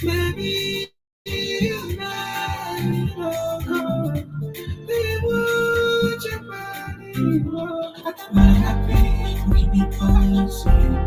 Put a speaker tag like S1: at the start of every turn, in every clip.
S1: Maybe you know, they would your body walk. I'm happy, we be passing.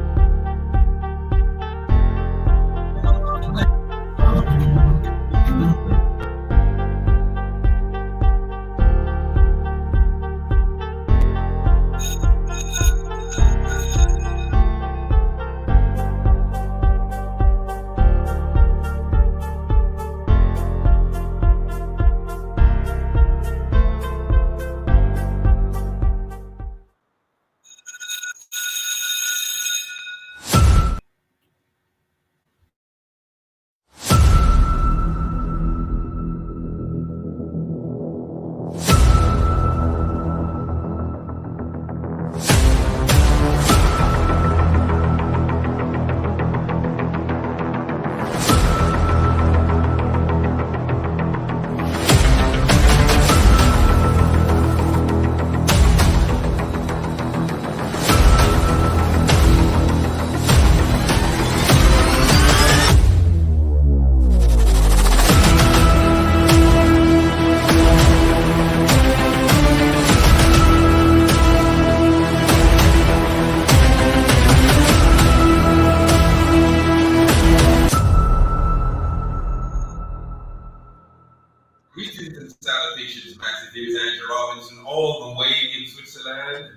S2: Greetings and salutations, Massive News, Andrew Robinson, all the way in Switzerland.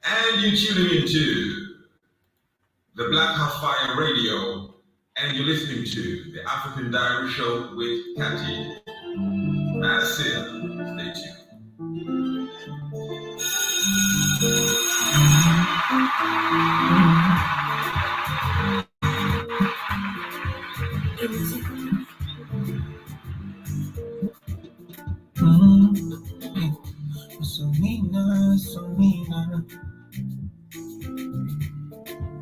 S2: And you're tuning into the Black House Fire Radio, and you're listening to the African Diary Show with Cathy. That's it. Stay tuned.
S1: Somina,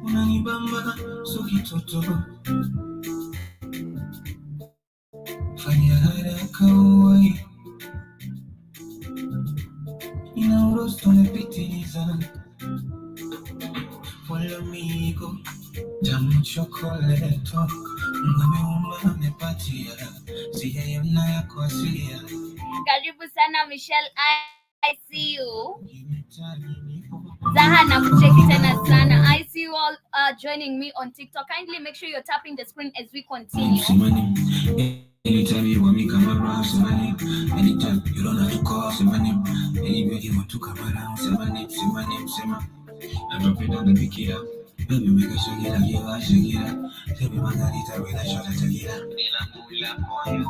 S1: unanibamba so kitoto, fanya haraka uwai, inaorosto umepitiliza, follow me go, tamu chokoleto, Mungu amepatia, sijaiona yako asilia.
S3: Karibu sana Michelle, I see you. Zaha nakucheki tena sana. I see you all joining me on TikTok. Kindly make sure you're tapping the screen as we continue.
S1: Anytime you want me, come around, say my name. Anytime you don't have to call, say my name. Anywhere you want to come around, say my name, say my name, say my. I drop it down and pick it up. Baby, make a shake it up, yeah, I shake it up. Tell me Margarita with a shot of tequila. And I pull up for you.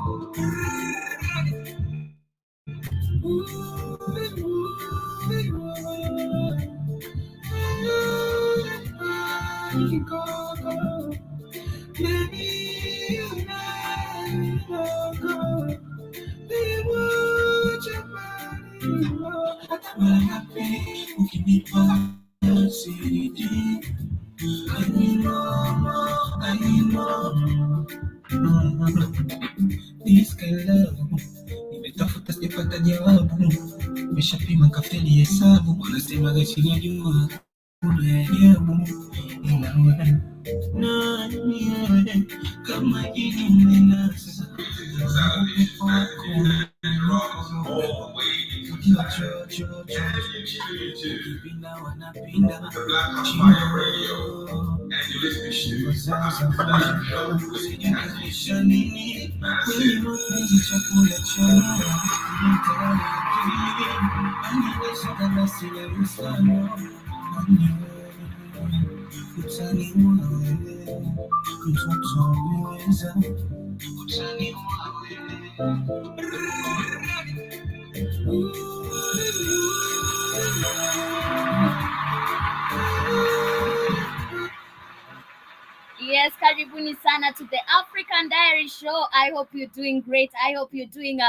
S1: This kind of love, nimetafuta sijapata jawabu, nimeshapima kafeli hesabu, wanasemaga chini ya jua kuna ajabu, ila wewe nani wewe kama jini mmenasa ukiwa chocho kipinda wanapinda
S2: The Black House Fire Radio, and you're listening to the African Show with Cathy.
S1: nini kweli mapenzi chakula cha aniweza basi la mfano utaniua wewe mtoto umeweza utaniua
S3: Yes, karibuni sana to the African Diary Show. I hope you're doing great. I hope you're doing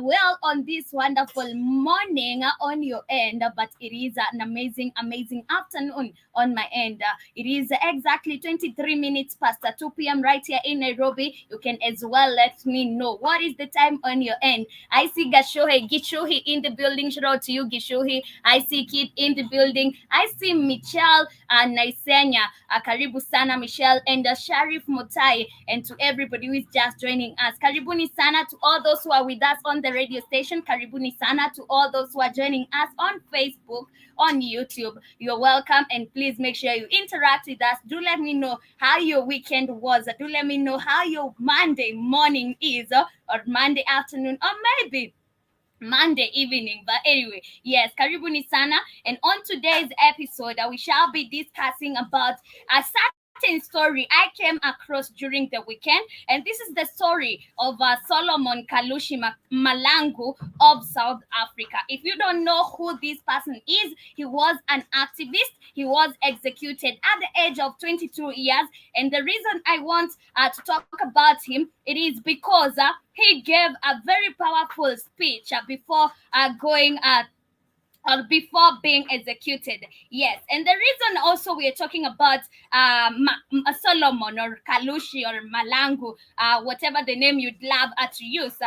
S3: well on this wonderful morning on your end, but it is an amazing afternoon on my end. It is exactly 23 minutes past 2 p.m. right here in Nairobi. You can as well let me know what is the time on your end. I see Gishuhi in the building. Shout out to you, Gishuhi. I see Kid in the building. I see Michelle Naisenya. Karibu sana, Michelle, and Sharif Mutai, and to everybody who is just joining us. Karibuni sana to all those who are with us on the radio station. Karibuni sana to all those who are joining us on Facebook, on YouTube. You're welcome, and please make sure you interact with us. Do let me know how your weekend was. Do let me know how your Monday morning is, or Monday afternoon, or maybe Monday evening. But anyway, yes, karibuni sana. And on today's episode, we shall be discussing about a certain story I came across during the weekend. And this is the story of Solomon Kalushi Mahlangu of South Africa. If you don't know who this person is, he was an activist. He was executed at the age of 22 years. And the reason I want to talk about him, it is because he gave a very powerful speech before going or before being executed. Yes, and the reason also we are talking about Solomon or Kalushi or Mahlangu, whatever the name you'd love to use,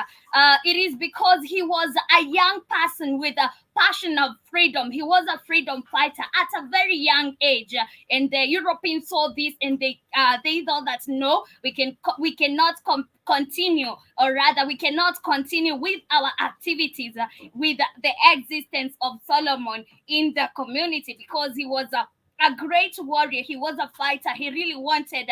S3: it is because he was a young person with a passion of freedom. He was a freedom fighter at a very young age, and the Europeans saw this and they thought that no, we cannot continue, or rather we cannot continue with our activities with the existence of Solomon in the community, because he was a great warrior. He was a fighter. He really wanted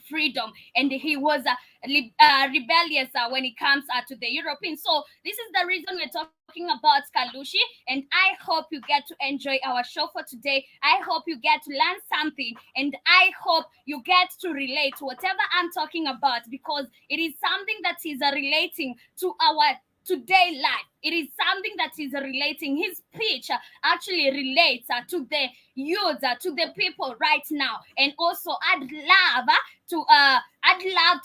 S3: freedom, and he was rebellious when it comes to the Europeans. So this is the reason we're talking about Kalushi, and I hope you get to enjoy our show for today. I hope you get to learn something, and I hope you get to relate to whatever I'm talking about, because it is something that is relating to our today life. It is something that is relating. His speech actually relates to the youth, to the people right now. And also I'd love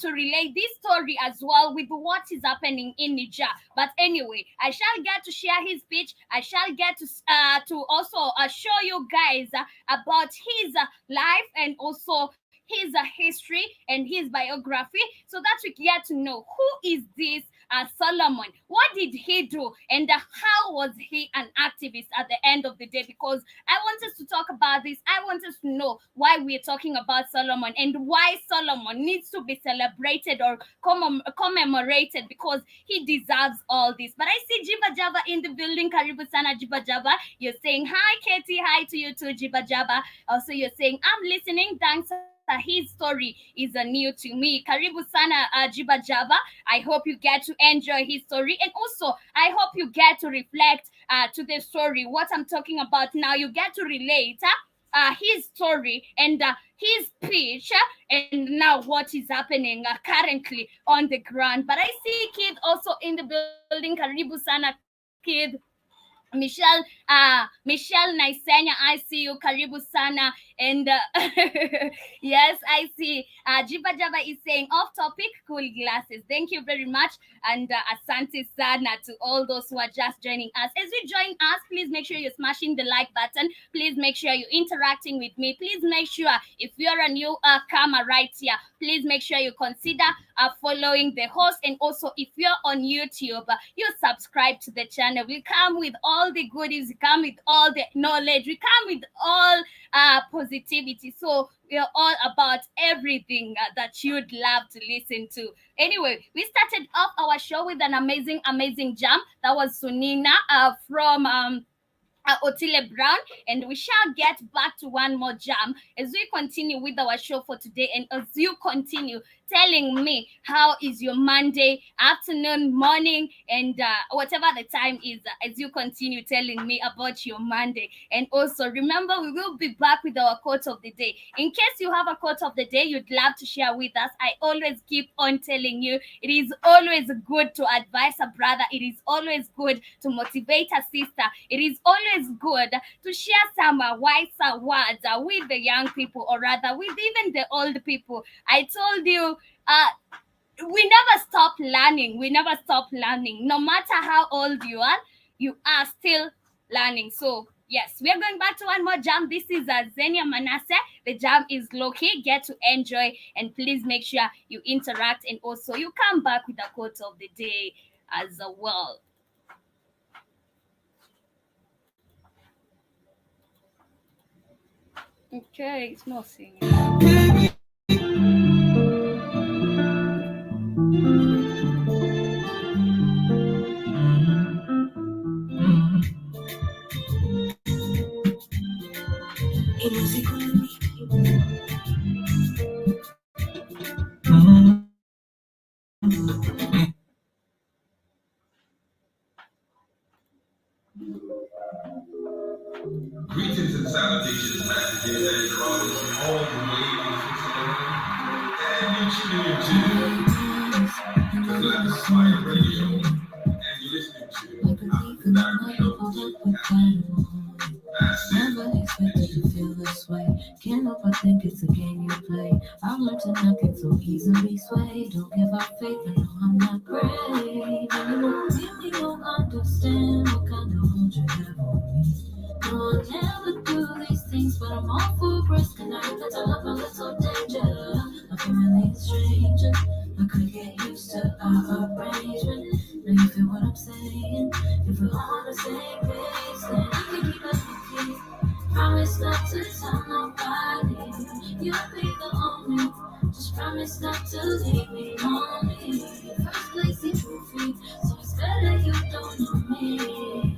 S3: to relate this story as well with what is happening in Niger. But anyway, I shall get to share his speech. I shall get to also show you guys about his life, and also his history and his biography, so that we get to know who is this Solomon. What did he do, and how was he an activist at the end of the day? Because I want us to talk about this. I want us to know why we're talking about Solomon, and why Solomon needs to be celebrated or commemorated, because he deserves all this. But I see Jiba Java in the building. Karibu sana, Jiba Java. You're saying hi, Katie. Hi to you too, Jiba Java. Also, you're saying I'm listening. Thanks. His story is new to me. Karibu sana, Jiba Java. I hope you get to enjoy his story, and also I hope you get to reflect to the story, what I'm talking about now. You get to relate his story and his speech, and now what is happening currently on the ground. But I see Kid also in the building. Karibu sana, Kid. Michelle Naisenya, I see you. Karibu sana. And yes, I see Jiba Java is saying off topic, cool glasses. Thank you very much. And asante sana to all those who are just joining us. As you join us, please make sure you're smashing the like button. Please make sure you're interacting with me. Please make sure, if you're a new comer right here, please make sure you consider following the host. And also, if you're on YouTube, you subscribe to the channel. We come with all the goodies, we come with all the knowledge, we come with all positivity. So we are all about everything that you'd love to listen to. Anyway, we started off our show with an amazing jam. That was Sunina from Otile Brown, and we shall get back to one more jam as we continue with our show for today, and as you continue telling me how is your Monday afternoon, morning, and whatever the time is, as you continue telling me about your Monday. And also remember, we will be back with our quote of the day. In case you have a quote of the day you'd love to share with us, I always keep on telling you, it is always good to advise a brother, it is always good to motivate a sister, it is always good to share some wiser words with the young people, or rather with even the old people. I told you we never stop learning. We never stop learning. No matter how old you are still learning. So yes, we are going back to one more jam. This is Zenia Manasseh. The jam is low key. Get to enjoy, and please make sure you interact, and also you come back with a quote of the day as well. Okay, it's not singing.
S2: Greetings and salutations, Master James and Robinson, all the way in Switzerland. And you're tuning into the Black Fire Radio. And you're listening to African Diary Show with Captain.
S1: Never expected to feel this way. Can't help but think it's a game you play. I've learned to not get so easily swayed. Don't give up faith, I know I'm not great. And you won't really don't understand what kind of hold you have on me. No, I'll never do these things, but I'm all for risk. And I admit I love a little danger. I'm feeling stranger. I could get used to our arrangement. Now you feel what I'm saying? If we're on the same page, then you can keep us confused. Promise not to tell nobody. You'll be the only. Just promise not to leave me lonely. First place is feet, so it's better you don't know me.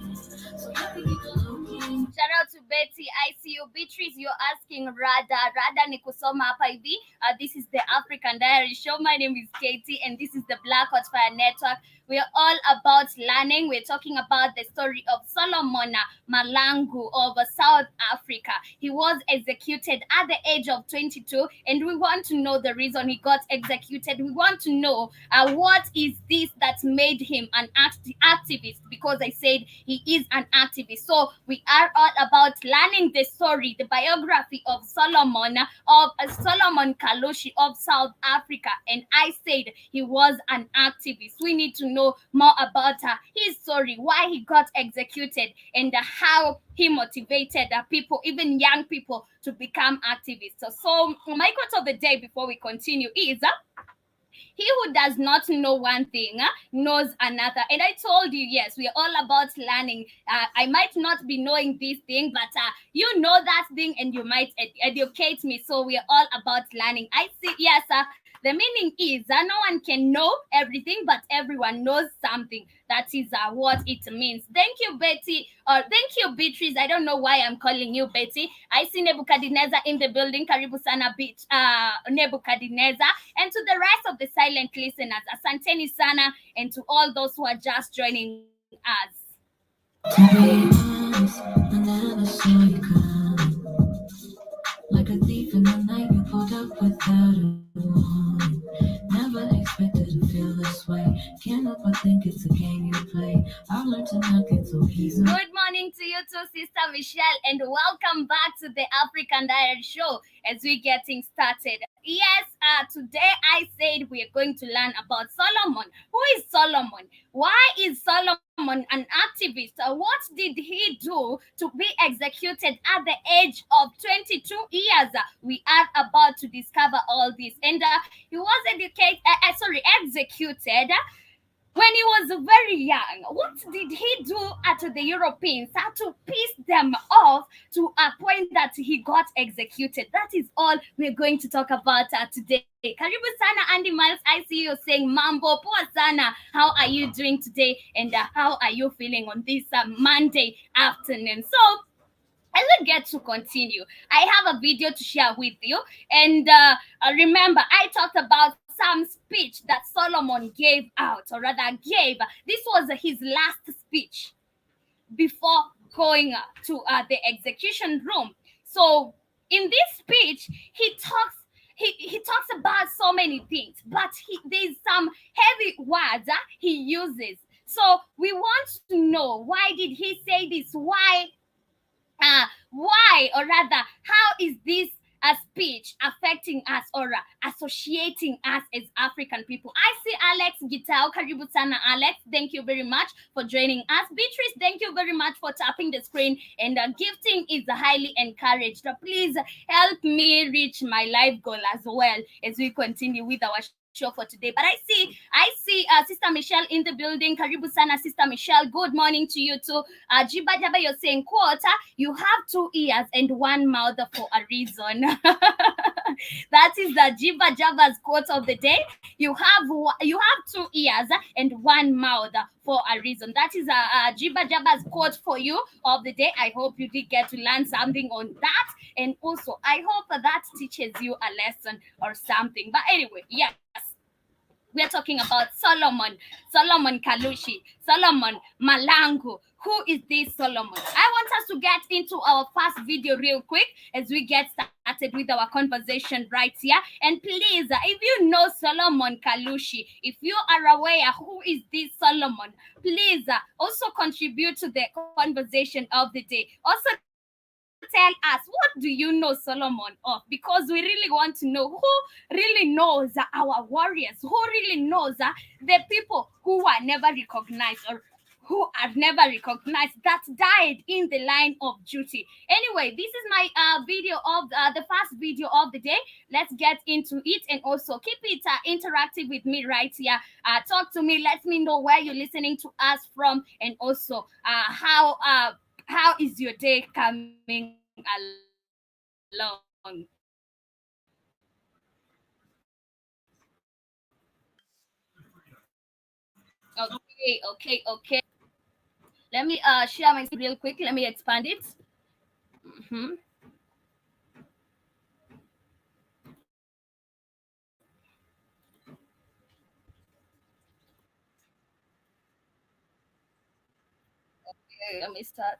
S1: So let me keep the low key.
S3: Shout out to Betty. I see you. Beatrice, you're asking Rada ni kusoma hapa hivi. This is the African Diary Show. My name is Katie, and this is the Black Hot Fire Network. We are all about learning. We're talking about the story of Solomon Mahlangu of South Africa. He was executed at the age of 22, and we want to know the reason he got executed. We want to know what is this that made him an activist, because I said he is an activist. So we are all about learning the story, the biography of Solomon Kalushi of South Africa. And I said he was an activist. We need to know more about his story, why he got executed, and how he motivated people, even young people, to become activists. So my quote of the day before we continue is he who does not know one thing knows another. And I told you, yes, we are all about learning. I might not be knowing this thing, but you know that thing, and you might educate me. So we are all about learning. I see, yes, the meaning is no one can know everything, but everyone knows something. That is what it means. Thank you, Betty. Thank you, Beatrice. I don't know why I'm calling you Betty. I see Nebuchadnezzar in the building. Karibu sana, Nebuchadnezzar. And to the rest of the silent listeners, asanteni sana, and to all those who are just joining us.
S1: To be honest, I never saw you coming. Like a thief in the night, you pulled up without a warning. Never expected to feel this way. Can't help but think it's a game you play. I've learned to not get so easily.
S3: Good morning to you too, Sister Michelle, and welcome back to the African Diary Show as we're getting started. Yes, today I said we are going to learn about Solomon. Who is Solomon? Why is Solomon an activist? What did he do to be executed at the age of 22 years? We are about to discover all this. And he was executed when he was very young. What did he do to the Europeans to piss them off to a point that he got executed? That is all we're going to talk about today. Karibu sana, Andy Miles. I see you saying mambo poa sana. How are you doing today? And how are you feeling on this Monday afternoon? So as we get to continue, I have a video to share with you. And remember, I talked about some speech that Solomon gave out, or rather gave. This was his last speech before going to the execution room. So in this speech, he talks about so many things, but there's some heavy words he uses. So we want to know, why did he say this? Why, or rather, how is this a speech affecting us or associating us as African people. I see Alex Gitao. Karibu sana, Alex. Thank you very much for joining us. Beatrice, thank you very much for tapping the screen. And gifting is highly encouraged. Please help me reach my life goal as well as we continue with our show for today. But I see Sister Michelle in the building. Karibu sana, Sister Michelle. Good morning to you too. Jiba Jaba, you're saying, quote, you have 2 ears and 1 mouth for a reason. That is the Jiba Jaba's quote of the day. You have 2 ears and 1 mouth for a reason. That is a Jiba Jaba's quote for you of the day. I hope you did get to learn something on that. And also, I hope that teaches you a lesson or something. But anyway, yes. We're talking about Solomon Kalushi, Solomon Mahlangu. Who is this Solomon? I want us to get into our first video real quick as we get started with our conversation right here. And please, if you know Solomon Kalushi, if you are aware who is this Solomon, please also contribute to the conversation of the day. Also, tell us, what do you know Solomon of? Because we really want to know who really knows our warriors, who really knows the people who are never recognized or who are never recognized that died in the line of duty. Anyway, this is my video of the first video of the day. Let's get into it, and also keep it interactive with me right here. Talk to me, let me know where you're listening to us from, and also how is your day coming along? Okay. Let me share my screen real quick. Let me expand it. Okay, let me start.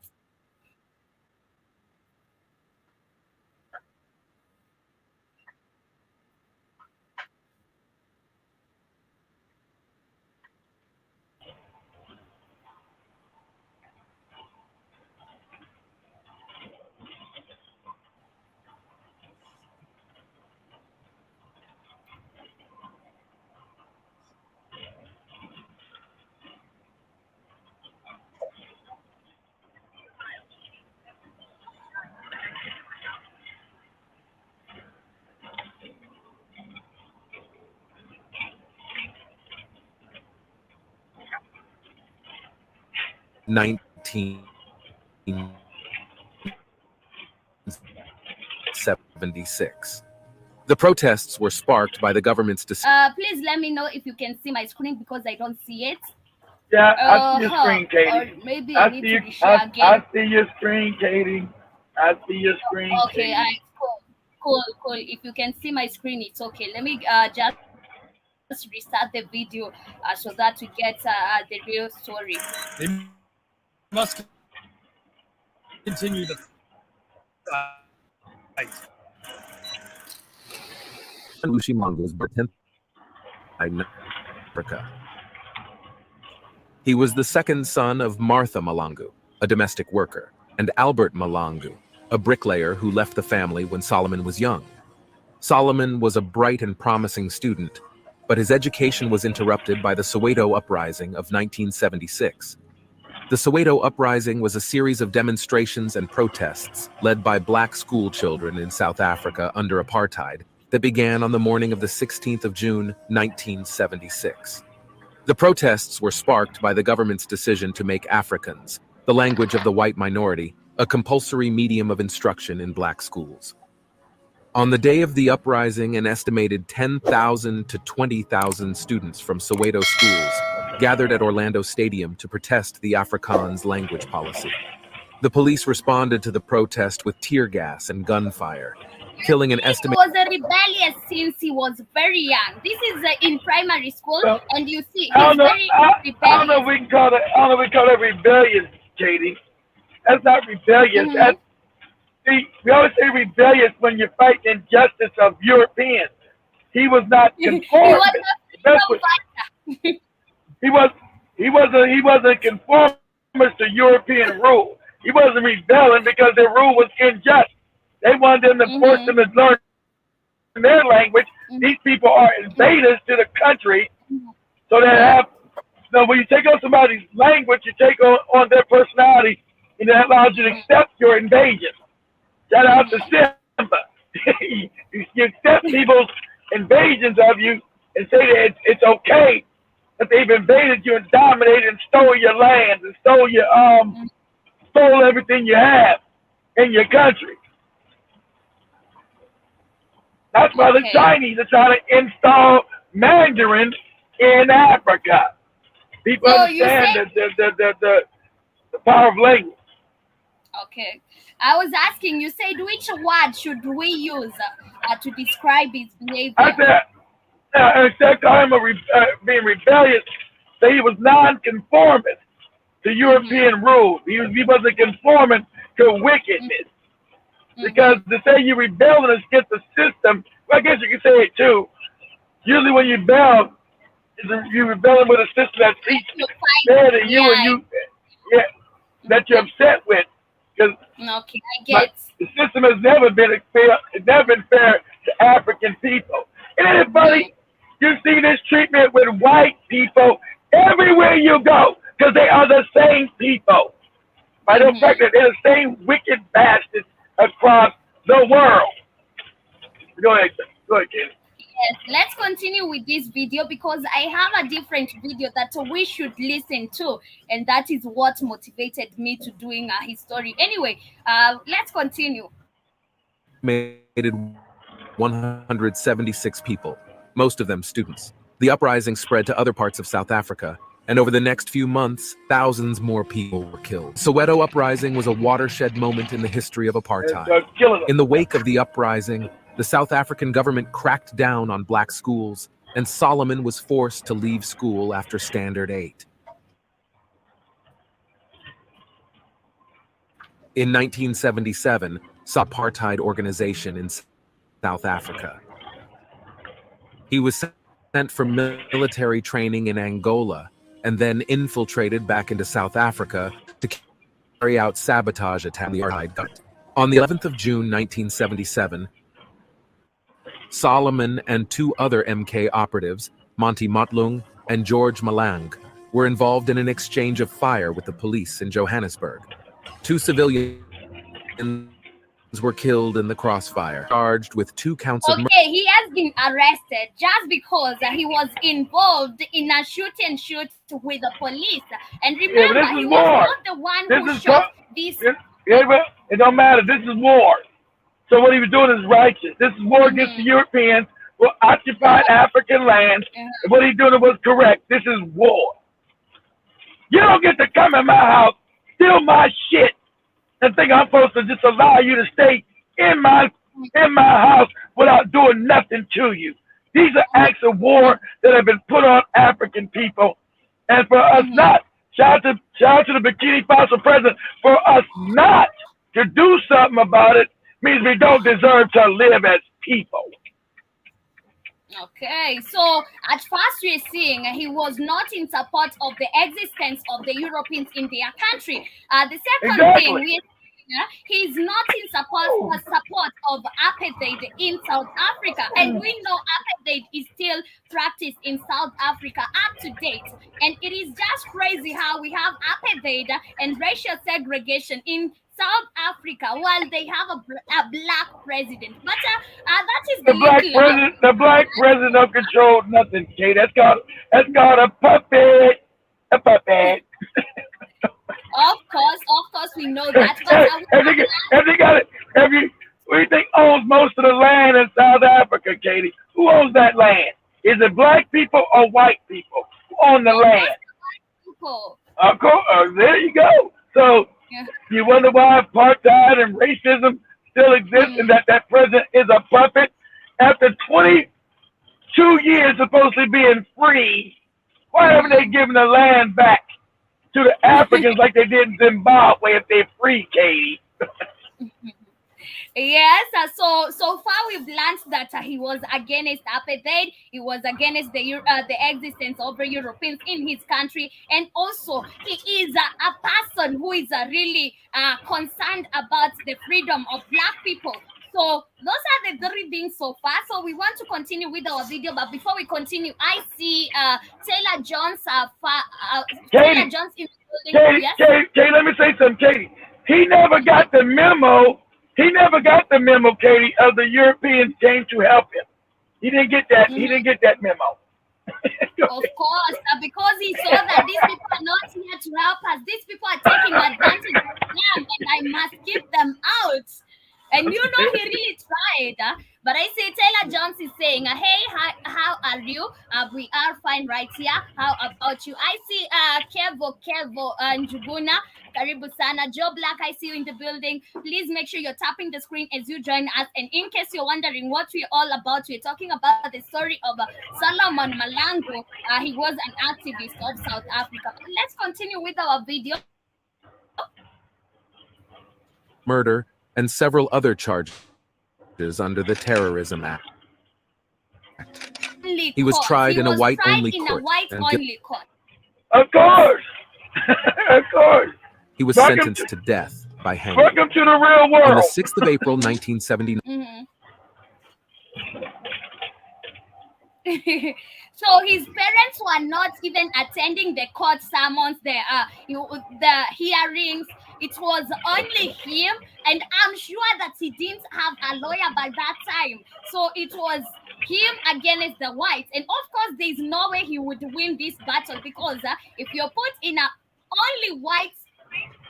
S4: (1976). The protests were sparked by the government's decision.
S3: Please let me know if you can see my screen because I don't see it.
S5: Yeah, I see your screen, Katie.
S3: Or maybe I need to
S5: I,
S3: again.
S5: I see your screen, Katie. I see your screen.
S3: Okay,
S5: Katie.
S3: Cool. If you can see my screen, it's okay. Let me just restart the video so that we get the real story.
S6: They must continue the fight.
S4: Kalushi was born 10th in Africa. He was the second son of Martha Mahlangu, a domestic worker, and Albert Mahlangu, a bricklayer who left the family when Solomon was young. Solomon was a bright and promising student, but his education was interrupted by the Soweto Uprising of 1976. The Soweto Uprising was a series of demonstrations and protests led by black school children in South Africa under apartheid that began on the morning of the 16th of June, 1976. The protests were sparked by the government's decision to make Afrikaans, the language of the white minority, a compulsory medium of instruction in black schools. On the day of the uprising, an estimated 10,000 to 20,000 students from Soweto schools gathered at Orlando Stadium to protest the Afrikaans language policy. The police responded to the protest with tear gas and gunfire, killing an estimated...
S3: He was rebellious since he was very young. This is in primary school, and you see, he's very rebellious.
S5: I don't know if we can call it rebellious, Katie. That's not rebellious. That's, see, we always say rebellious when you fight the injustice of Europeans. He was not conformist. He wasn't conformist to European rule. He wasn't rebelling because their rule was unjust. They wanted them to force them to learn their language. These people are invaders to the country, so they have. So when you take on somebody's language, you take on their personality, and that allows you to accept your invasion. Shout out to Simba. You accept people's invasions of you and say that it's okay that they've invaded you and dominated and stole your land and stole everything you have in your country. That's why the Chinese are trying to install Mandarin in Africa. People understand the power of language.
S3: Okay. I was asking, you said which word should we use to describe his behavior?
S5: I said, instead of calling him being rebellious, say he was non-conformist to European rules. He wasn't conforming to wickedness. Because to say you're rebelling against the system, well, I guess you can say it too. Usually when you rebel, you're rebelling with a system that's better than you and that you're upset with. Because
S3: I get
S5: the system has never been fair. It's never been fair to African people. And it's funny, you see this treatment with white people everywhere you go, because they are the same people. By the fact that they're the same wicked bastards across the world. Go ahead, Kenny.
S3: Yes, let's continue with this video because I have a different video that we should listen to, and that is what motivated me to doing his story. Anyway, let's continue.
S4: Made 176 people, most of them students. The uprising spread to other parts of South Africa, and over the next few months, thousands more people were killed. Soweto uprising was a watershed moment in the history of apartheid. In the wake of the uprising, the South African government cracked down on black schools, and Solomon was forced to leave school after Standard 8. In 1977, apartheid organization in South Africa. He was sent for military training in Angola and then infiltrated back into South Africa to carry out sabotage attacks on the apartheid government. On the 11th of June 1977, Solomon and two other MK operatives, Monty Mahlangu and George Mahlangu, were involved in an exchange of fire with the police in Johannesburg. 2 civilians were killed in the crossfire, charged with 2 counts of murder.
S3: Okay, he has been arrested just because he was involved in a shoot with the police. And remember, he was not the one who shot this.
S5: It don't matter. This is war. So what he was doing is righteous. This is war against the Europeans who occupied African lands. And what he's doing was correct. This is war. You don't get to come in my house, steal my shit, and think I'm supposed to just allow you to stay in my house without doing nothing to you. These are acts of war that have been put on African people. And for us not, shout out to the Bikini Faso president, for us not to do something about it means we don't deserve to live as people.
S3: Okay, so at first we're seeing he was not in support of the existence of the Europeans in their country. The second thing we're seeing, he's not in support of apartheid in South Africa, and we know apartheid is still practiced in South Africa up to date. And it is just crazy how we have apartheid and racial segregation in South Africa while they have a black president. But that is
S5: the black president. The black president don't control nothing, Kate. That's called a puppet. A puppet.
S3: Of course, we know that.
S5: Who do you think owns most of the land in South Africa, Katie? Who owns that land? Is it black people or white people who own the land?
S3: People.
S5: Of course, there you go. So you wonder why apartheid and racism still exists and that president is a puppet? After 22 years supposedly being free, why haven't they given the land back to the Africans like they did in Zimbabwe if they're free, Katie?
S3: Yes, so far we've learned that he was against apartheid. He was against the existence of Europeans in his country, and also he is a person who is really concerned about the freedom of black people So those are the three things so far. So we want to continue with our video, but before we continue, I see Taylor Jones. Taylor
S5: Katie,
S3: Jones in the building. Yes.
S5: Katie, let me say something, Katie. He never got the memo. He never got the memo, Katie, of the Europeans came to help him. He didn't get that. He didn't get that memo.
S3: Of course, because he saw that these people are not here to help us. These people are taking advantage of them, and I must keep them out. And he really tried. But I say Taylor Jones is saying, hey, how are you? We are fine right here. How about you? I see Kevo Njuguna. Karibu sana. Joe Black, I see you in the building. Please make sure you're tapping the screen as you join us. And in case you're wondering what we're all about, we're talking about the story of Solomon Mahlangu. He was an activist of South Africa. Let's continue with our video.
S4: Murder and several other charges under the Terrorism Act. He was tried in a white-only court.
S5: Of course. Of course.
S4: He was sentenced to death by hanging.
S5: Welcome to the real world.
S4: On the 6th of April, 1979.
S3: So his parents were not even attending the court summons, the hearings. It was only him, and I'm sure that he didn't have a lawyer by that time. So it was him against the whites. And of course, there's no way he would win this battle, because if you're put in a only white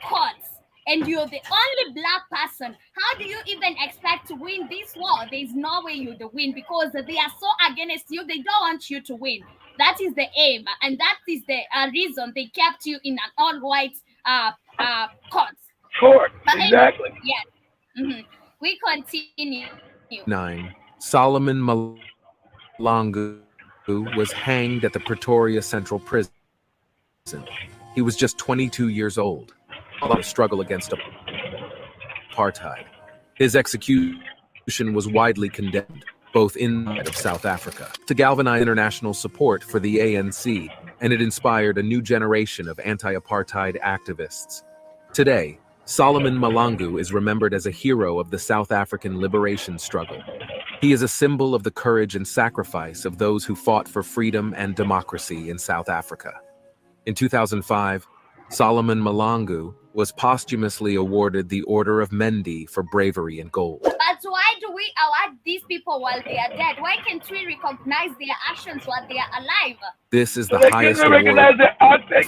S3: court and you're the only black person, how do you even expect to win this war? There's no way you'd win, because they are so against you. They don't want you to win. That is the aim, and that is the reason they kept you in an all-white
S5: court. Exactly.
S3: Yes. We continue.
S4: 9. Solomon Mahlangu was hanged at the Pretoria Central Prison. He was just 22 years old. A struggle against apartheid. His execution was widely condemned, both inside of South Africa, to galvanize international support for the ANC, and it inspired a new generation of anti-apartheid activists. Today, Solomon Mahlangu is remembered as a hero of the South African liberation struggle. He is a symbol of the courage and sacrifice of those who fought for freedom and democracy in South Africa. In 2005, Solomon Mahlangu was posthumously awarded the Order of Mendi for bravery and gold.
S3: But why do we award these people while they are dead? Why can't we recognize their actions while they are alive?
S4: This is the highest award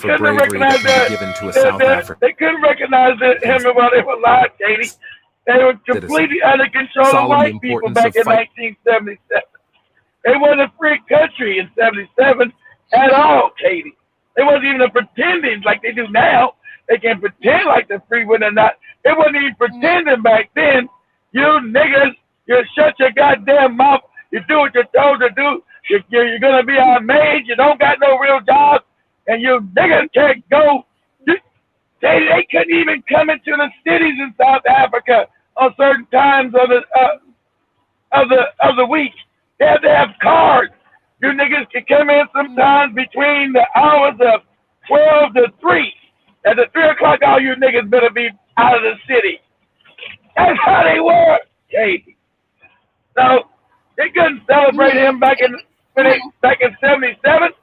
S4: for bravery that can be given to a South African.
S5: They couldn't recognize him while they were alive, Katie. They were completely under control of white people back in 1977. They wasn't a free country in 77 at all, Katie. They wasn't even pretending like they do now. They can pretend like they're free when they're not. They wasn't even pretending back then. You niggas, you shut your goddamn mouth. You do what you're told to do. You're going to be our maid. You don't got no real job. And you niggas can't go. They couldn't even come into the cities in South Africa on certain times of the week. They had to have cars. You niggas can come in sometimes between the hours of 12 to 3. At the 3 o'clock hour, you niggas better be out of the city. That's how they were, Katie. So they couldn't celebrate him back in 77.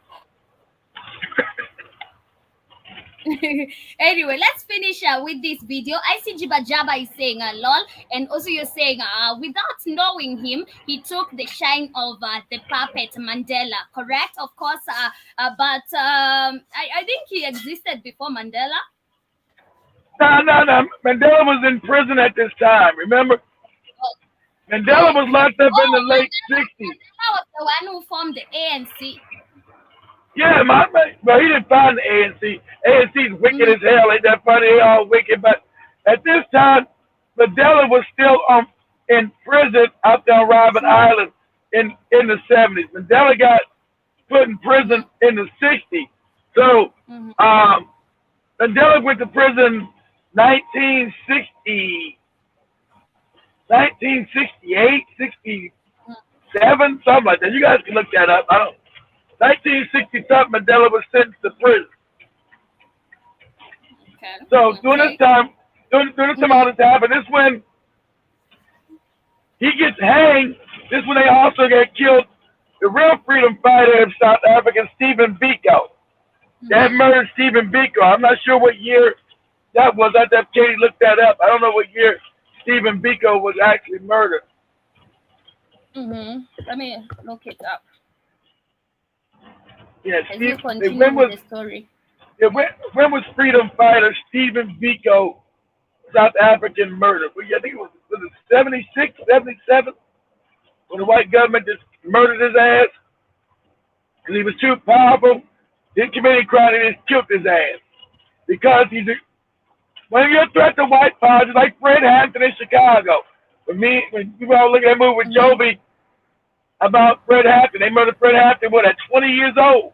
S3: Anyway, let's finish with this video. I see Jiba Jaba is saying lol, and also you're saying without knowing him, he took the shine of the puppet Mandela, correct? Of course, but I think he existed before Mandela.
S5: No. Mandela was in prison at this time, remember? Mandela was locked up in the late 60s.
S3: Mandela was the one who formed the ANC.
S5: Yeah, but he didn't find the ANC. ANC's wicked as hell. Ain't that funny? They all wicked. But at this time, Mandela was still in prison out there on Robben Island in the 70s. Mandela got put in prison in the 60s. So Mandela went to prison 1968, 67, something like that. You guys can look that up. 1960-something, Mandela was sentenced to prison. Okay. So during this time, all this happened, this when He gets hanged. This when they also got killed the real freedom fighter of South Africa, Stephen Biko. They had murdered Stephen Biko. I'm not sure what year that was. I have Katie look that up. I don't know what year Stephen Biko was actually murdered.
S3: Let me look it up.
S5: Yeah,
S3: As you continue with the story.
S5: Yeah, when was freedom fighter Stephen Biko South African murdered? Well, I think it was it 76, 77? When the white government just murdered his ass because he was too powerful, didn't commit any crime, and just killed his ass. Because when you're a threat to white power, just like Fred Hampton in Chicago. When you all look at that movie with Joby about Fred Hampton, they murdered Fred Hampton, at 20 years old?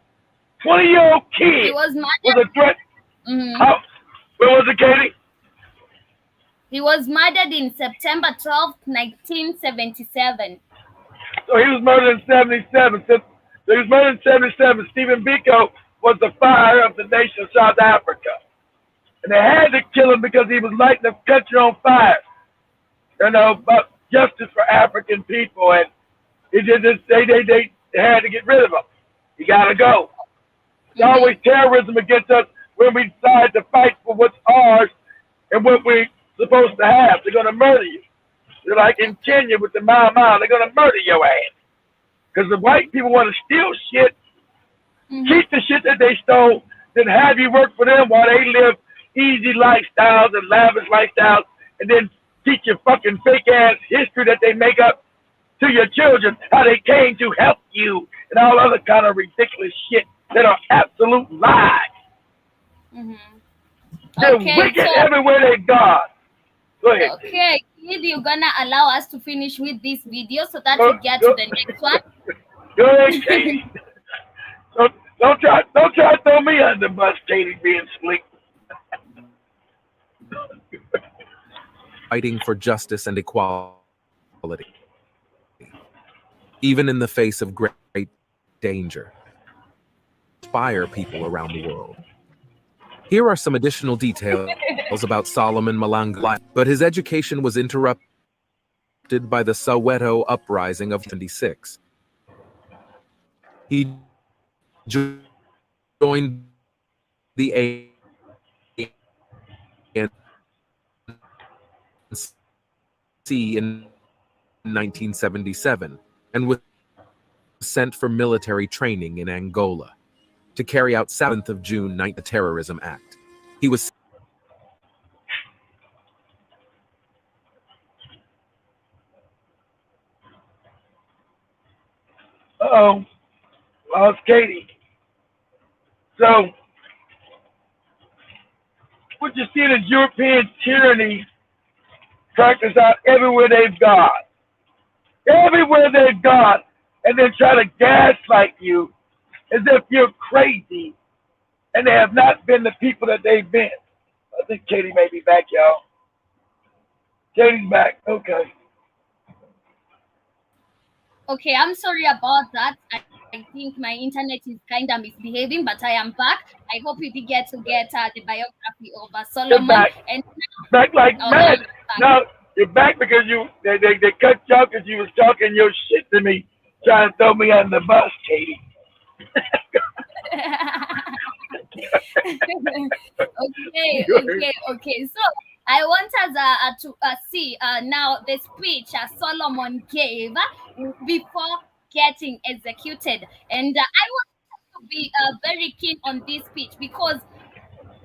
S5: 20-year-old kid
S3: He was
S5: was a threat. How, where was it, Katie?
S3: He was murdered in September 12th, 1977.
S5: So he was murdered in 77. So he was murdered in 77. Stephen Biko was the fire of the nation of South Africa. And they had to kill him because he was lighting the country on fire. About justice for African people. And they had to get rid of him. He got to go. It's always terrorism against us when we decide to fight for what's ours and what we're supposed to have. They're going to murder you. They're like in Kenya with the Mau Mau. They're going to murder your ass. Because the white people want to steal shit, keep the shit that they stole, then have you work for them while they live easy lifestyles and lavish lifestyles, and then teach you fucking fake-ass history that they make up to your children, how they came to help you, and all other kind of ridiculous shit that are absolute lies. They're wicked everywhere they go. Go ahead.
S3: Okay, Kid, you're gonna allow us to finish with this video so that we get to the next one.
S5: Go ahead, Katie. Don't try to throw me under the bus, Katie, being slick.
S4: Fighting for justice and equality, even in the face of great danger. Inspire people around the world. Here are some additional details about Solomon Mahlangu life, but his education was interrupted by the Soweto uprising of 1976. He joined the ANC in 1977 and was sent for military training in Angola to carry out 7th of June the Terrorism Act. He was
S5: Lost Katie. So, what you see is European tyranny practiced out everywhere they've gone. Everywhere they've gone, and then try to gaslight you as if you're crazy, and they have not been the people that they've been. I think Katie may be back, y'all. Katie's back. Okay.
S3: Okay, I'm sorry about that. I think my internet is kind of misbehaving, but I am back. I hope we did get the biography of Solomon.
S5: Back.
S3: And
S5: back like mad. No, you're back because they cut you off because you was talking your shit to me, trying to throw me on the bus, Katie.
S3: Okay. So I want us to see now the speech Solomon gave before getting executed, and I want to be very keen on this speech because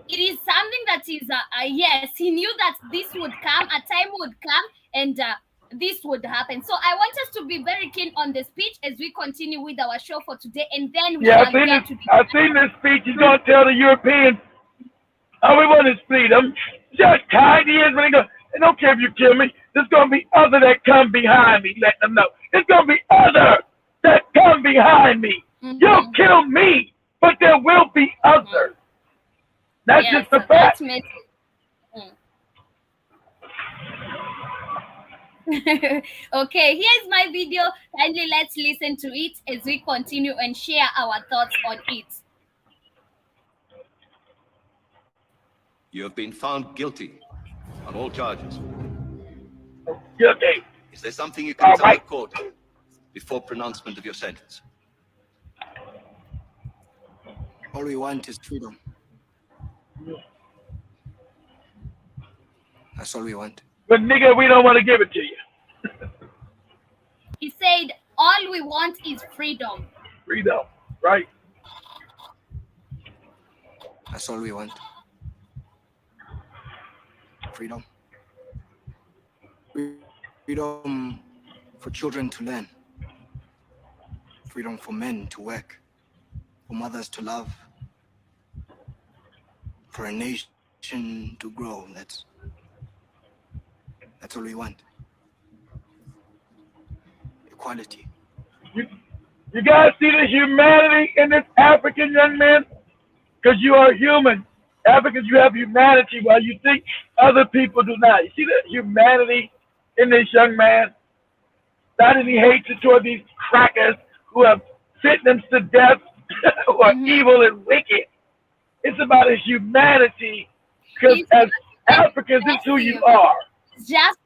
S3: it is something that is yes, he knew that this would come, a time would come, and this would happen. So I want us to be very keen on the speech as we continue with our show for today, and then we
S5: I've seen this speech. He's going to tell the Europeans, "Oh, we want his freedom. Just kind he is when he goes. I don't care if you kill me. There's going to be other that come behind me. Let them know. There's going to be other that come behind me. You'll kill me, but there will be others. That's just the fact."
S3: Okay, here's my video. Kindly let's listen to it as we continue and share our thoughts on it.
S7: You have been found guilty on all charges.
S5: Guilty.
S7: Is there something you can tell
S5: right.
S7: the court before pronouncement of your sentence?
S8: All we want is freedom. That's all we want.
S5: But nigga, we don't want to give it to you.
S3: He said, all we want is freedom.
S5: Freedom, right?
S8: That's all we want. Freedom. Freedom for children to learn. Freedom for men to work. For mothers to love. For a nation to grow. That's all we want. Equality.
S5: You guys see the humanity in this African young man? Because you are human. Africans, you have humanity while you think other people do not. You see the humanity in this young man? Not any hatred toward these crackers who have sentenced to death, who are evil and wicked. It's about his humanity, because as Africans, it's who you are.
S3: It's just,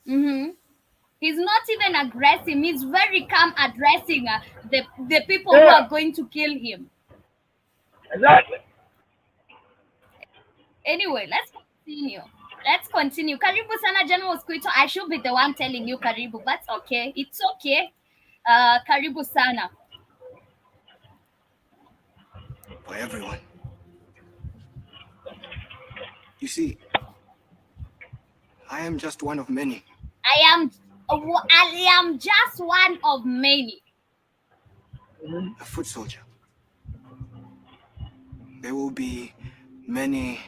S3: he's not even aggressive. He's very calm addressing the people who are going to kill him.
S5: Exactly.
S3: Anyway, let's continue. Karibu sana General Squito. I should be the one telling you Karibu, but okay. It's okay. Karibu sana.
S8: For everyone. You see, I am just one of many.
S3: I am just one of many.
S8: A foot soldier. There will be many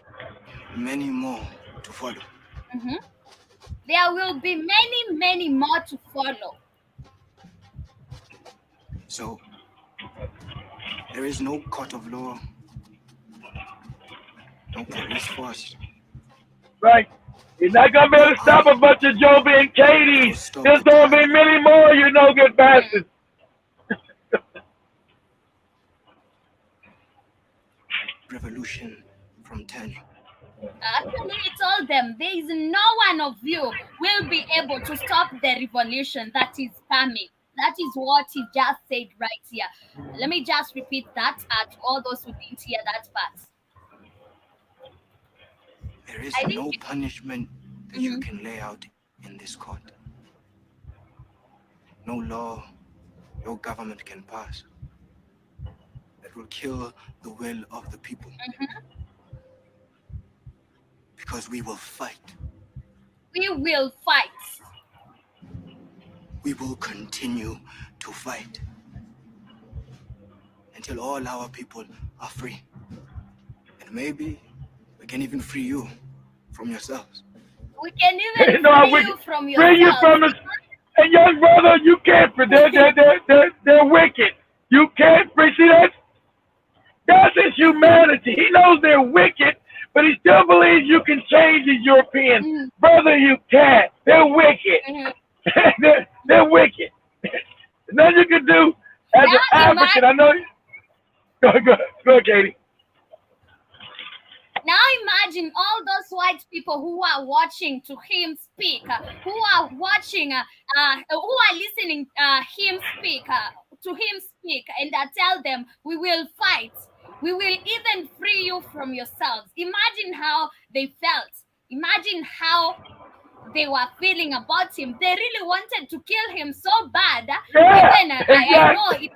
S8: more to follow.
S3: There will be many more to follow.
S8: So, there is no court of law, no police force.
S5: Right. You're not going to be able to stop a bunch of Joby and Katie's. There's going to be many more, you no good bastards.
S8: Revolution from turning.
S3: Actually, it's all them. There is no one of you will be able to stop the revolution that is coming. That is what he just said right here. Let me just repeat that to all those who didn't hear that part.
S8: There is no punishment that you can lay out in this court. No law your government can pass that will kill the will of the people. Because we will fight.
S3: We will fight.
S8: We will continue to fight until all our people are free. And maybe we can even free you from yourselves.
S3: We can even free you from yourselves.
S5: Free you from us. And young brother, you can't free. They're wicked. You can't free. See that? That's his humanity. He knows they're wicked, but he still believes you can change the Europeans. Brother, you can't. They're wicked. They're wicked. Nothing you can do as an African. I know you. Go ahead, Katie.
S3: Now imagine all those white people who are watching to him speak, who are watching, who are listening him speak, to him speak, and I tell them, we will fight. We will even free you from yourselves. Imagine how they felt. Imagine how they were feeling about him. They really wanted to kill him so bad.
S5: Yeah,
S3: even,
S5: exactly.
S3: I know it,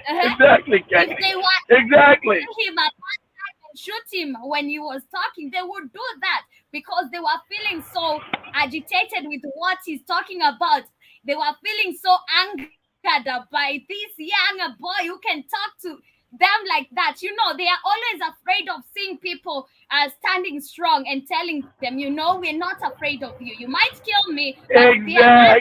S5: Exactly, Katie.
S3: if they want
S5: Exactly.
S3: to kill him at one time and shoot him when he was talking, they would do that because they were feeling so agitated with what he's talking about. They were feeling so angered by this young boy who can talk to them like that. You know, they are always afraid of seeing people standing strong and telling them, you know, we're not afraid of you. You might kill me, but there are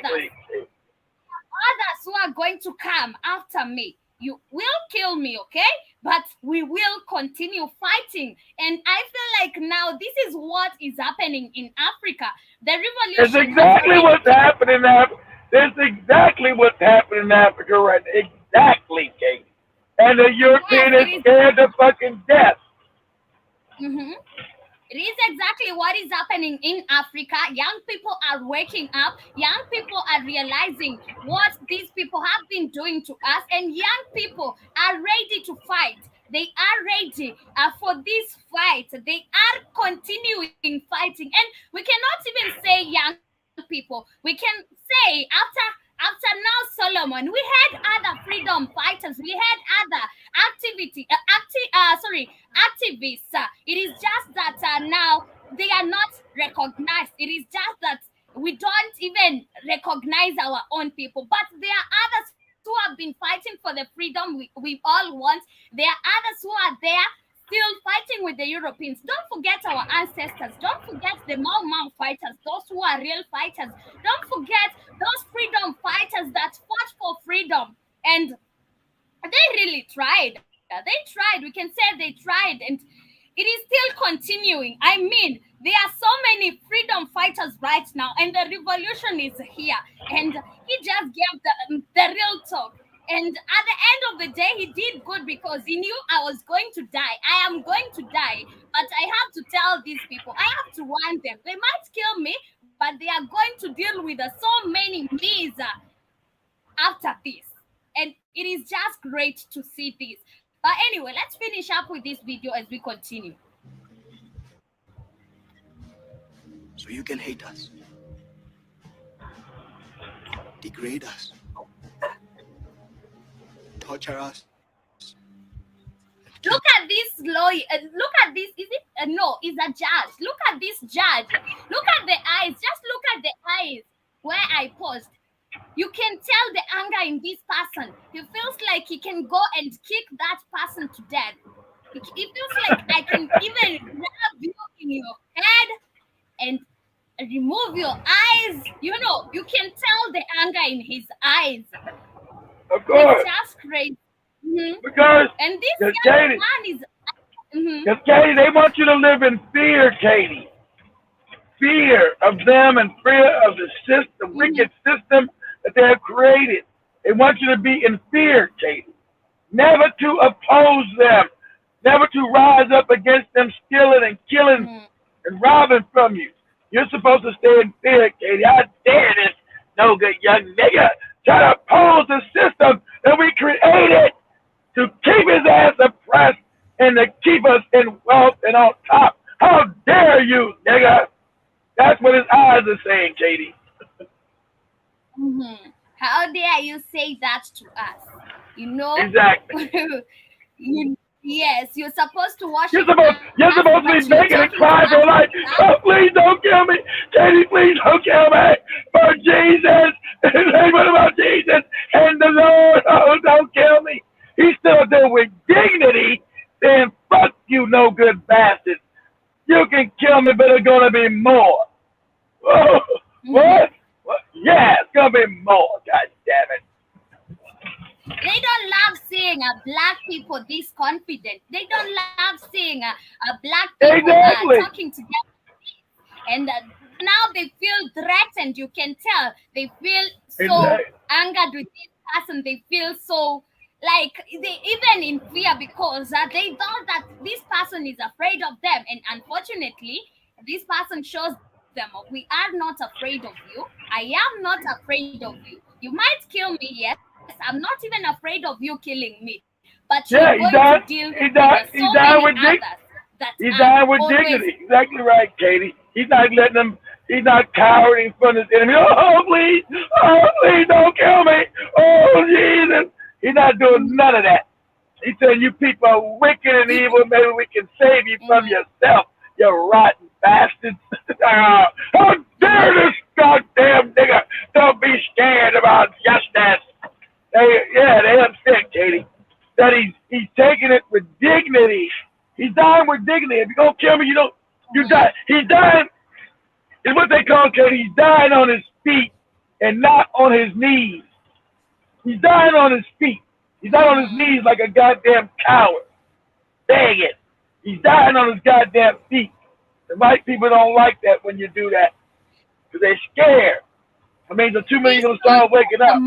S3: others who are going to come after me. You will kill me, okay? But we will continue fighting. And I feel like now this is what is happening in Africa. The revolution.
S5: It's exactly what's happening in Africa. That's exactly what's happening in Africa right now. Exactly, Kate. And the European is scared to fucking death.
S3: It is exactly what is happening in Africa. Young people are waking up. Young people are realizing what these people have been doing to us, and young people are ready to fight. They are ready for this fight. They are continuing fighting, and we cannot even say young people. We can say after now Solomon, we had other freedom fighters. We had other activists. It is just that now they are not recognized. It is just that we don't even recognize our own people. But there are others who have been fighting for the freedom we all want. There are others who are there still fighting with the Europeans. Don't forget our ancestors. Don't forget the Mau fighters, those who are real fighters. Don't forget those freedom fighters that fought for freedom. And they really tried. They tried. We can say they tried, and it is still continuing. I mean, there are so many freedom fighters right now, and the revolution is here. And he just gave the real talk. And at the end of the day, he did good because he knew I was going to die. I am going to die, but I have to tell these people. I have to warn them. They might kill me, but they are going to deal with so many me's after this. And it is just great to see this. But anyway, let's finish up with this video as we continue.
S8: So you can hate us, degrade us, torture us.
S3: Look at this lawyer. Look at this. Is it? No, it's a judge. Look at this judge. Look at the eyes. Just look at the eyes where I paused. You can tell the anger in this person. He feels like he can go and kick that person to death. It feels like I can even grab you in your head and remove your eyes. You know, you can tell the anger in his eyes.
S5: Of course.
S3: It's just crazy.
S5: Because
S3: and this young
S5: Katie,
S3: man is.
S5: Because Katie, they want you to live in fear, Katie. Fear of them and fear of the system, wicked system that they have created. They want you to be in fear, Katie. Never to oppose them. Never to rise up against them, stealing and killing and robbing from you. You're supposed to stay in fear, Katie. I dare this no good young nigga try to oppose the system that we created to keep his ass oppressed and to keep us in wealth and on top. How dare you, nigga? That's what his eyes are saying, Katie.
S3: How dare you say that to us? You know?
S5: Exactly.
S3: Yes, you're supposed to worship.
S5: You're supposed to be making a cry for like, oh, please don't kill me. Katie, please don't kill me. For Jesus. What about Jesus and the Lord? Oh, don't kill me. He's still there with dignity saying, fuck you, no good bastard. You can kill me, but it's going to be more. Oh, what? Yeah, it's going to be more. God damn it.
S3: They don't love seeing black people this confident. They don't love seeing black people talking together. And now they feel threatened. You can tell. They feel so angered with this person. They feel so like they even in fear because they thought that this person is afraid of them. And unfortunately, this person shows them, we are not afraid of you. I am not afraid of you. You might kill me, yes. I'm not even afraid of you killing me. But you're going to deal with so many others.
S5: He's dying with dignity. Exactly right, Katie. He's not letting them, he's not cowering in front of his enemy. Oh, please don't kill me. Oh, Jesus. He's not doing none of that. He said, you people are wicked and evil. Maybe we can save you from yourself, you rotten bastards. How dare this goddamn nigga? Don't be scared about justice. They upset, Katie. That he's taking it with dignity. He's dying with dignity. If you're gonna kill me, you die. He's dying. It's what they call, Katie. He's dying on his feet and not on his knees. He's dying on his feet. He's not on his knees like a goddamn coward. Dang it. He's dying on his goddamn feet. The white people don't like that when you do that. Because they're scared. I mean, the 2 million gonna start waking up.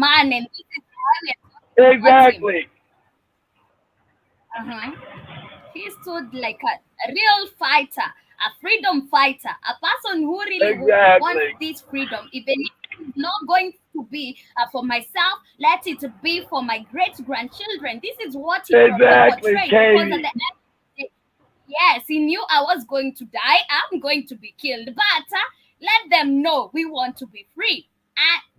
S5: Exactly.
S3: He stood like a real fighter. a freedom fighter, a person who really wants this freedom, even if it's not going to be for myself, let it be for my great-grandchildren. This is what he portrayed, because at the end, yes, he knew I was going to die, I'm going to be killed, but let them know we want to be free.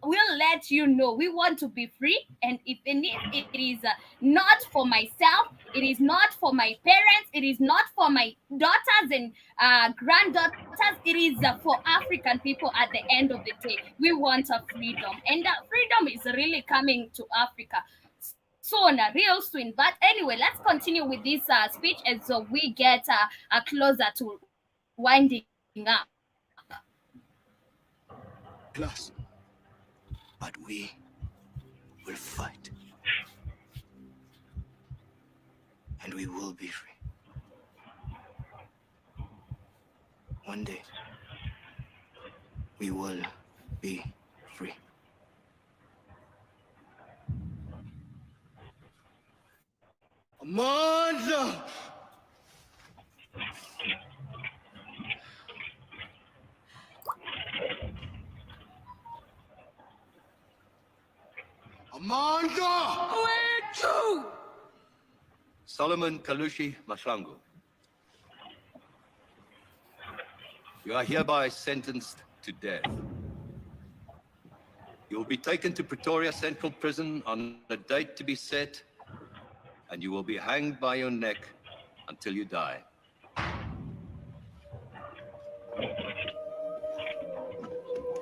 S3: We'll let you know we want to be free, and even if it is not for myself, it is not for my parents, it is not for my daughters and granddaughters, it is for African people. At the end of the day, we want a freedom, and that freedom is really coming to Africa soon, real soon. But anyway, let's continue with this speech as we get closer to winding up.
S8: Plus, but we will fight. And we will be free. One day, we will be free. Amanda! Amanda!
S7: Where to? Solomon Kalushi Mahlangu. You are hereby sentenced to death. You will be taken to Pretoria Central Prison on a date to be set, and you will be hanged by your neck until you die.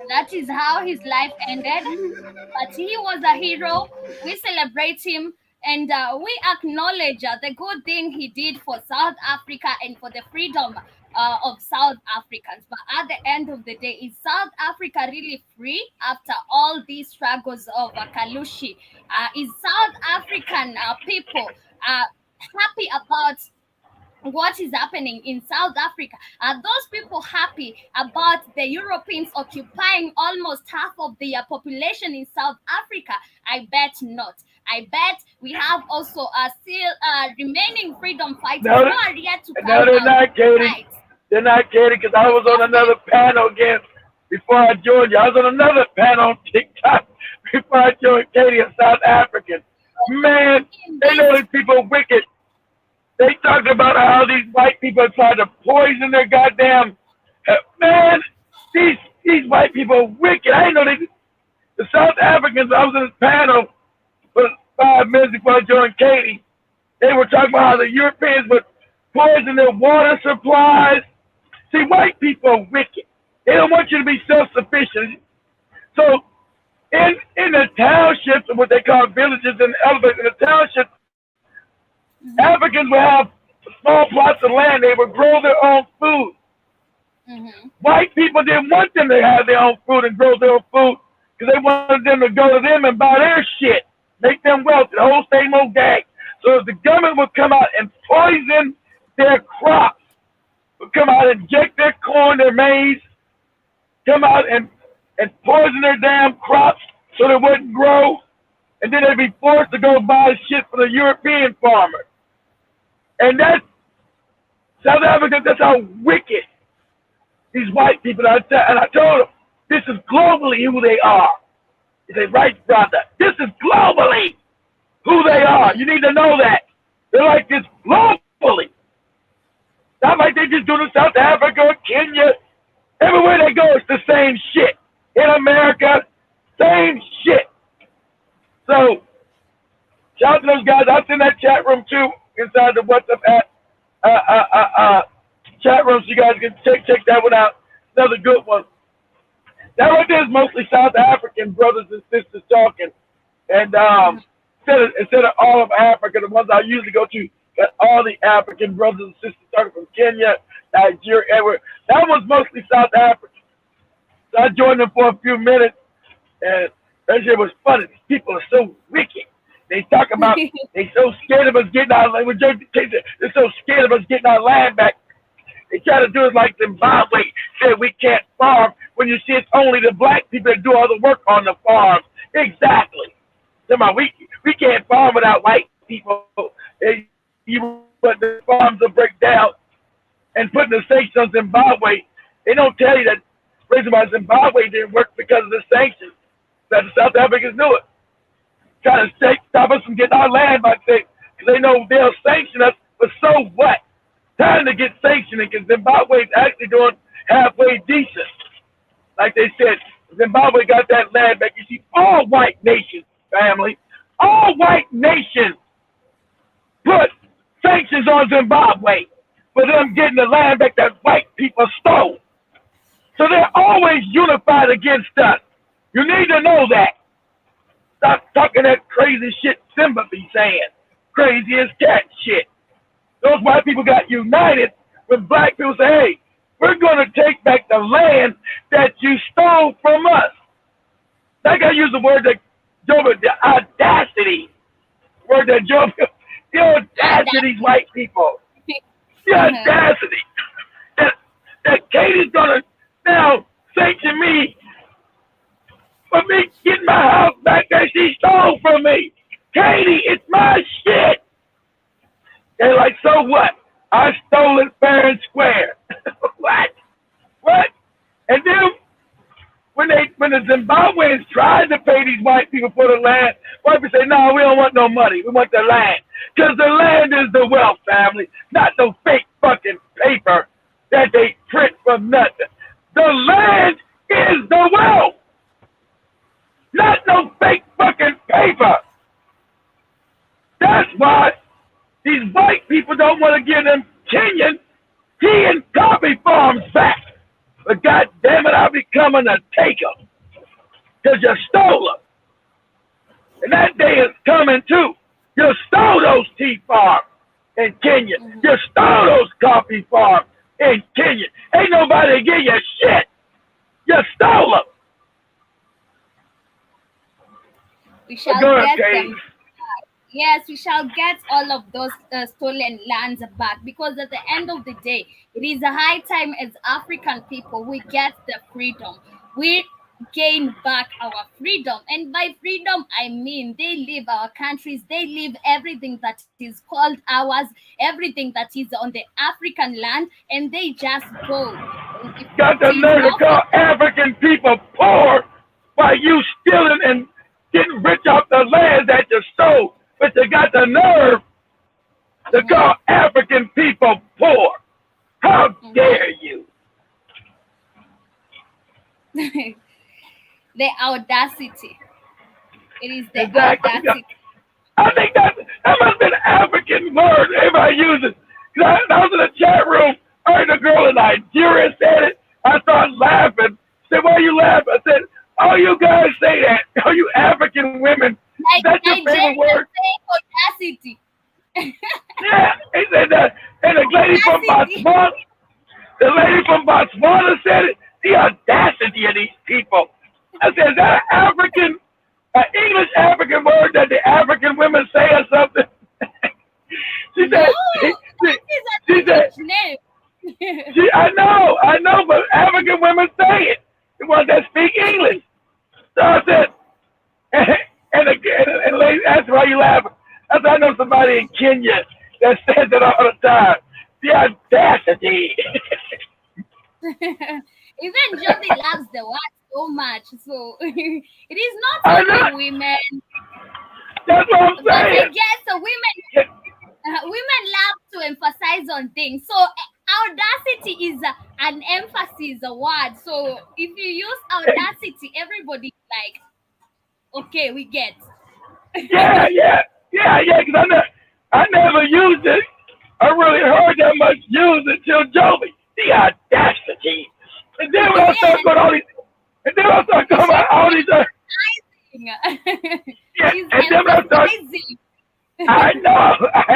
S3: That is how his life ended. But he was a hero. We celebrate him, and we acknowledge the good thing he did for South Africa and for the freedom of South Africans. But at the end of the day, is South Africa really free after all these struggles of Kalushi? Is South African people happy about what is happening in South Africa? Are those people happy about the Europeans occupying almost half of the population in South Africa? I bet not. I bet we have also still remaining freedom fighters who are yet to come out.
S5: They're not, Katie. They're not, Katie, because I was on another panel again before I joined you. I was on another panel on TikTok before I joined Katie, a South African. Man, they know these people wicked. They talked about how these white people are trying to poison their goddamn man. These white people are wicked. I didn't know the South Africans. I was in this panel for 5 minutes before I joined Katie. They were talking about how the Europeans would poison their water supplies. See, white people are wicked. They don't want you to be self-sufficient. So in the townships, what they call villages and elevators, in the townships, Africans would have small plots of land. They would grow their own food. White people didn't want them to have their own food and grow their own food because they wanted them to go to them and buy their shit, make them wealthy, the whole same old gag. So if the government would come out and poison their crops, would come out and inject their corn, their maize, come out and poison their damn crops so they wouldn't grow, and then they'd be forced to go buy shit from the European farmer. And that's South Africa. That's how wicked these white people are. And I told them, this is globally who they are. He said, right, brother, this is globally who they are. You need to know that. They're like this globally. Not like they just do it in South Africa, Kenya. Everywhere they go, it's the same shit. In America, same shit. So, shout out to those guys. I was in that chat room too, inside the WhatsApp chat room, so you guys can check that one out. Another good one. That right there is mostly South African brothers and sisters talking, and instead of all of Africa, the ones I usually go to, got all the African brothers and sisters talking from Kenya, Nigeria, everywhere. That was mostly South African. So I joined them for a few minutes, and that shit was funny. These people are so wicked. They talk about they so scared of us getting our land. They're so scared of us getting our land back. They try to do it like Zimbabwe said we can't farm when you see it's only the black people that do all the work on the farms. Exactly. We can't farm without white people. But the farms will break down. and putting the sanctions on Zimbabwe, they don't tell you that the reason why Zimbabwe didn't work because of the sanctions. That the South Africans knew it. Trying to stop us from getting our land back there because they know they'll sanction us, but so what? Time to get sanctioned because Zimbabwe is actually doing halfway decent. Like they said, Zimbabwe got that land back. You see, all white nations, family, all white nations put sanctions on Zimbabwe for them getting the land back that white people stole. So they're always unified against us. You need to know that. Stop talking that crazy shit Simba be saying. Crazy as cat shit. Those white people got united when black people say, hey, we're going to take back the land that you stole from us. I got to use the word that the audacity. Word that the audacity, white people. The audacity. That Katie's going to now sanction me for me getting my house back that she stole from me. Katie, it's my shit. They're like, so what? I stole it fair and square. What? And then when the Zimbabweans tried to pay these white people for the land, white people say, no, we don't want no money. We want the land. Because the land is the wealth, family, not no fake fucking paper that they print from nothing. The land is the wealth. Not no fake fucking paper. That's why these white people don't want to give them Kenyan tea and coffee farms back. But God damn it, I'll be coming to take them. Because you stole them. And that day is coming too. You stole those tea farms in Kenya. You stole those coffee farms in Kenya. Ain't nobody give you shit. You stole them.
S3: We shall get them. Yes, we shall get all of those stolen lands back, because at the end of the day, it is a high time as African people we get the freedom. We gain back our freedom. And by freedom, I mean they leave our countries, they leave everything that is called ours, everything that is on the African land, and they just go.
S5: Got the nerve to call African people poor while you stealing and getting rich off the land that you stole. But you got the nerve to call African people poor. How dare you?
S3: The audacity. It is the
S5: audacity. I think that must be an African word everybody uses. I was in the chat room, I heard a girl in Nigeria said it. I started laughing. She said, why are you laughing? I said, oh, you guys say that. Oh, you African women. That's your favorite word.
S3: Audacity.
S5: Yeah, he said that. And the lady from Botswana, said it. The audacity of these people. I said, is that an English African word that the African women say or something? She said, she said, I know, but African women say it. The ones that speak English. So I said, and the lady asked why you laughing. I said, I know somebody in Kenya that says it all the time. The audacity.
S3: Even Joby loves the word so much. So it is not only women.
S5: That's what I'm saying.
S3: But I guess women love to emphasize on things. So audacity is an emphasis word. So if you use audacity, everybody's like, okay, we get.
S5: Yeah, because I never used it. I really heard that much used it till Joby. The audacity. And then when I start going all these, all these yeah, and then when I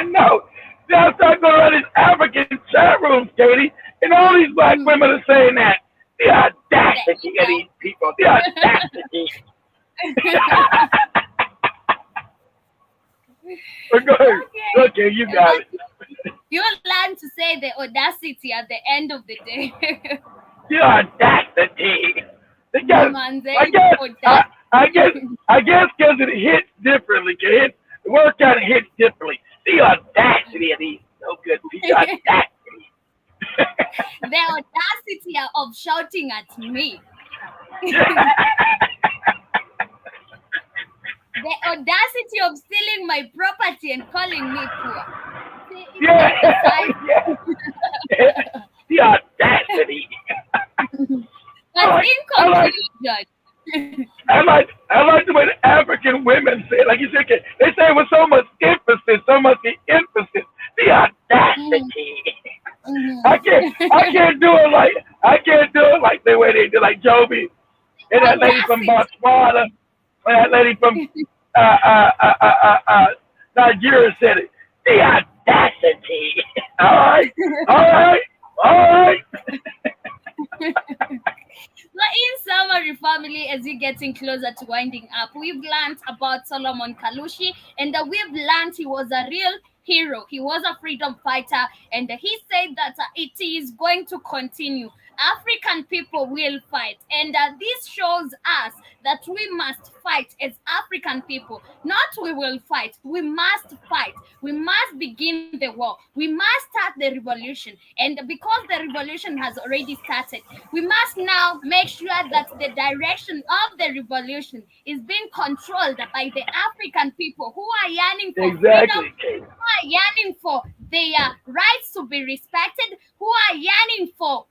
S5: know. Then I start going around these African chat rooms, Katie, and all these black women are saying that. The audacity of these people. The audacity. But go ahead. Okay, you got it.
S3: You learn to say the audacity at the end of the day.
S5: The audacity. I guess because it hits differently. The word kind of hits differently. The audacity of these no good people. The audacity.
S3: The audacity of shouting at me. The audacity of stealing my property and calling me poor. See, it's
S5: Yeah,
S3: emphasized.
S5: yeah. The audacity.
S3: But
S5: I
S3: in
S5: like
S3: conclusion,
S5: I like the way the African women say it. Like you said, they say it with so much emphasis, the emphasis, the audacity. I can't do it like the way they do, like Joby and that lady from
S3: audacity.
S5: Botswana, and that lady from uh, uh, uh, uh, uh, uh, Nigeria said it. The audacity. All right, all right, all right.
S3: So in summary, family, as we're getting closer to winding up, we've learned about Solomon Kalushi, and we've learned he was a real hero. He was a freedom fighter, and he said that it is going to continue. African people will fight, and this shows us that we must fight as African people. Not we will fight, we must fight. We must begin the war. We must start the revolution, and because the revolution has already started, we must now make sure that the direction of the revolution is being controlled by the African people who are yearning for freedom,
S5: Exactly.
S3: who are yearning for their rights to be respected, who are yearning for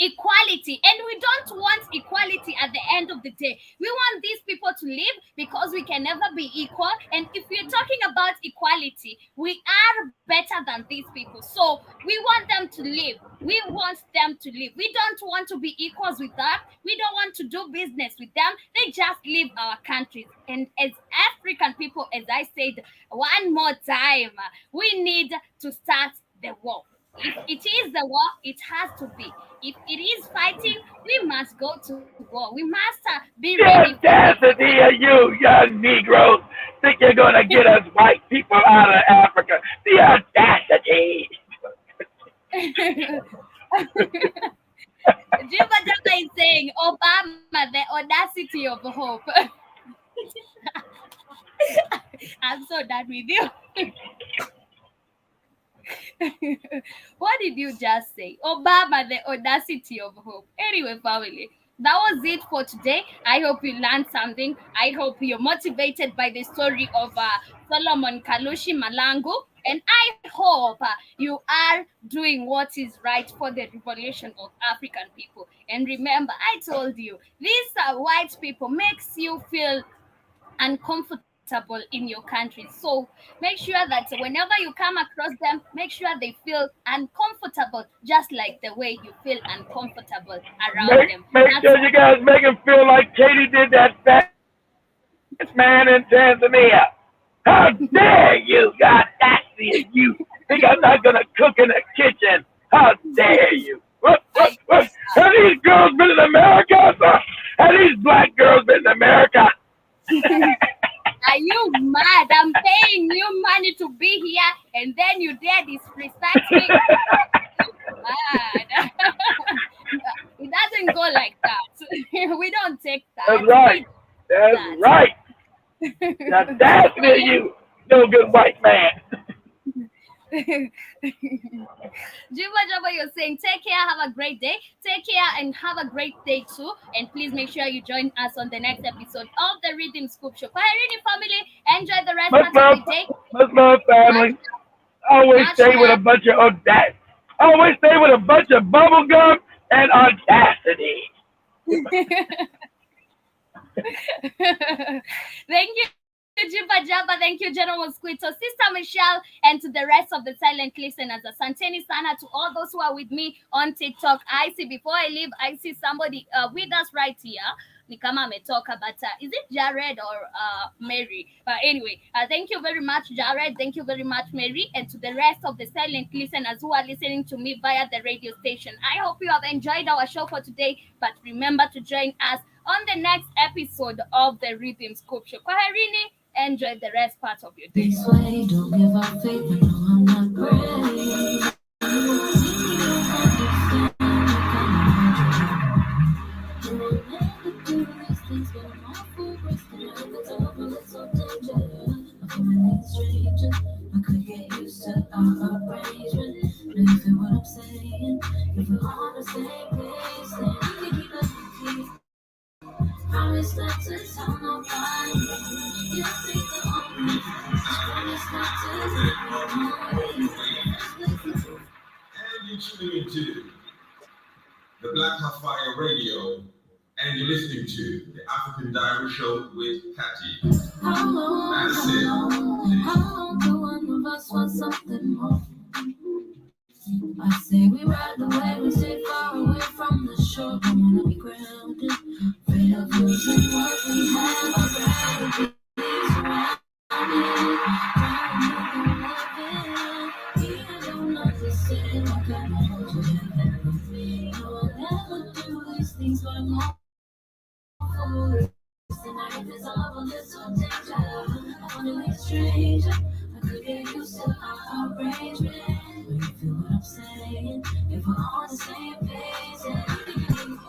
S3: equality. And we don't want equality at the end of the day. We want these people to live because we can never be equal. And if you're talking about equality, we are better than these people. So we want them to live. We want them to live. We don't want to be equals with them. We don't want to do business with them. They just leave our countries. And as African people, as I said one more time, we need to start the war. If it is the war, it has to be. If it is fighting, we must go to war. We must be
S5: The
S3: ready for it.
S5: audacity of you, young Negroes, think you're going to get us white people out of Africa. The audacity.
S3: Juba Jaba is saying, Obama, the audacity of hope. I'm so done with you. What did you just say? Obama, the audacity of hope. Anyway, family, that was it for today. I hope you learned something. I hope you're motivated by the story of Solomon Kalushi Mahlangu. And I hope you are doing what is right for the revolution of African people. And remember, I told you, these white people makes you feel uncomfortable in your country. So make sure that whenever you come across them, make sure they feel uncomfortable, just like the way you feel uncomfortable around them.
S5: Make
S3: That's
S5: sure you guys make him feel like Katie did that fat man in Tanzania. How dare you? God, that's you. Think I'm not going to cook in the kitchen. How dare you? What? Have these girls been in America? Have these black girls been in America?
S3: Are you mad? I'm paying you money to be here, and then you dare disrespect me? Mad. It doesn't go like that. We don't take that.
S5: That's right. That's right. Now that's for you, no good white man.
S3: Juba Jaba, you're saying take care, have a great day. Take care and have a great day too. And please make sure you join us on the next episode of the Rhythm Scoop Show. Kwaherini family, enjoy the rest
S5: Much
S3: of the day.
S5: love, family. Always stay with a bunch of audacity. Always stay with a bunch of bubble gum and audacity.
S3: Thank you, Juba Jaba. Thank you, General Squito, Sister Michelle, and to the rest of the silent listeners. Asanteni sana to all those who are with me on TikTok. I see, before I leave, I see somebody with us right here. Nikama ametoka, but is it Jared or Mary? But anyway, thank you very much, Jared. Thank you very much, Mary, and to the rest of the silent listeners who are listening to me via the radio station. I hope you have enjoyed our show for today, but remember to join us on the next episode of the Rhythm Scoop Show. Kwaherini, enjoy the rest part of your day.
S1: This way, don't give up faith, I know I'm not ready. You will never do these things, but I'm all for resting at the top, but it's so dangerous. I'm feeling strangers, I could get used to our arrangement. Now you feel what I'm saying? If
S2: And you're tuning into the Black Fire Radio, and you're listening to the African Diary Show with Patty. That's it.
S9: How long do one of us want something more? I say we ride the wave and stay far away from the shore. Don't wanna be grounded, afraid of losing what we have. I'd rather be surrounded, I don't understand what kind of hold you have with me. No, I'll never do these things, but I'm all for it. Tonight is all a little danger. I wanna be a stranger. I could get used to our arrangement. You feel what I'm saying? If we're on the same